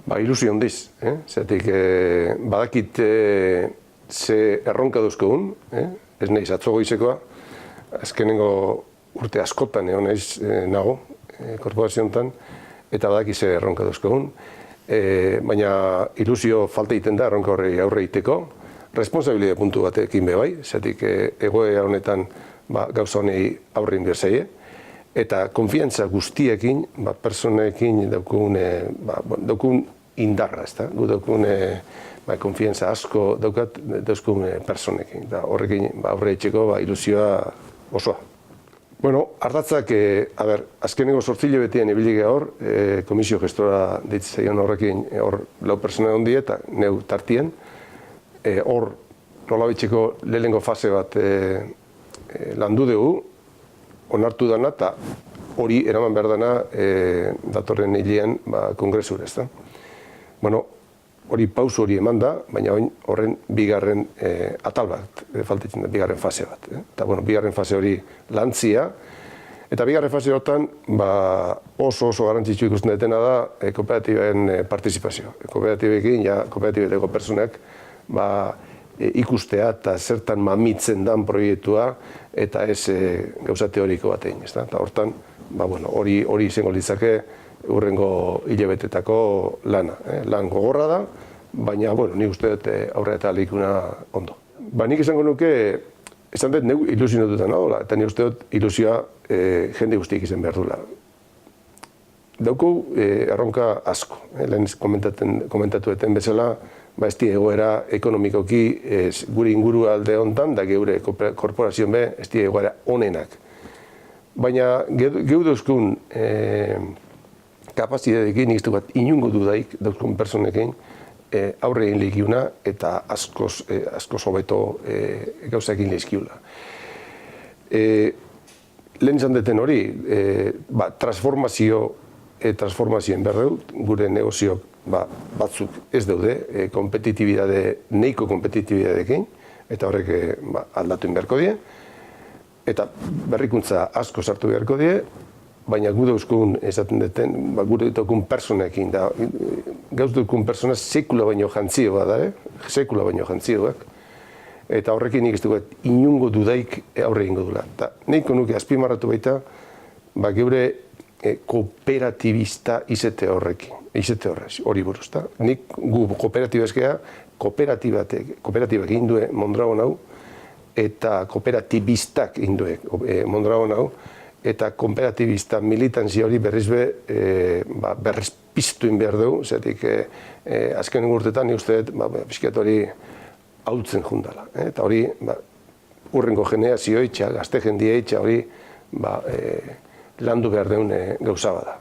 Ilusio handiz, zeatik badakit ze erronka duzkogun, ez nahiz atzo goizekoa, azkenengo urte askotan egon naiz nago, korporazio honetan, eta badakit ze erronka duzkogun, baina ilusio falta egiten da erronka horri aurre egiteko, responsabilitate puntu batekin be bai, zeatik egoera honetan gauza honei aurre egin behar zaie, eta konfiantza guztiekin, personekin daukun indarra, ezta? Gu daukun konfiantza asko dauzkun personekin, eta horrekin aurre egiteko ilusioa osoa. Ardatzak, azkenengo 8 hilabetean ibili gara hor, komisio gestora deitzen zaion horrekin, hor 4 pertsona egon die eta neu tartien, hor nolabaiteko lehenengo fase bat landu dugu, onartu dana eta hori eraman behar dana datorren hilean kongresura, ezta. Hori pausu hori eman da, baina horren bigarren atal bat, faltitzen da, bigarren fase bat. Eta bigarren fase hori lantzia, eta bigarren fase horretan oso garrantzitsu ikusten detena da kooperatiben partizipazio. Kooperatibekin, kooperatibeteko personak ikustea eta zertan mamitzen dan proiektua eta ez gauza teoriko bat egin. Eta hortan, hori izango litzake urrengo hilabetetako lana. Lan gogorra da, baina nik uste dut aurre eta alikuna ondo. Nik esango nuke, esan dut neu ilusionatuta nagoela, eta nik uste dut ilusioa jende guztiek izan behar duela. Dauku erronka asko, lehen komentatu eten bezala, ez di egoera ekonomikoki gure inguru alde honetan, da geure korporazioen be, ez di egoera onenak. Baina geu dauzkun kapazitatekin nik bat inungo dudaik dauzkun personekin aurre egin lehikiuna eta askoz hobeto gauza egin lehizkiula. Lehen izan deten hori, transformazioen behar dut, gure negozioak batzuk ez daude, neiko kompetitibidadekin, eta horrek aldatu beharko die, eta berrikuntza asko sartu beharko die, baina gu dauzkun esaten duten, gure daukun personekin, gauz daukun persona sekula baino jantzioa da, sekula baino jantzioak, eta horrekin nik ez dugu inungo dudaik aurre egingo dula. Nahiko nuke azpimarratu baita, geure kooperatibista izete horrekin, hori buruz. Nik gu kooperatibezkea, kooperatibak egin due Mondragon hau, eta kooperatibistak egin due Mondragon hau, eta kooperatibista militantzia hori berrezpiztu behar dugu, zeatik azken urtetan nik uste dut pixkat hori hautzen jundala. Eta hori urrengo generazio eitxa, gazte jendia eitxa hori landu behar deun gauza bada.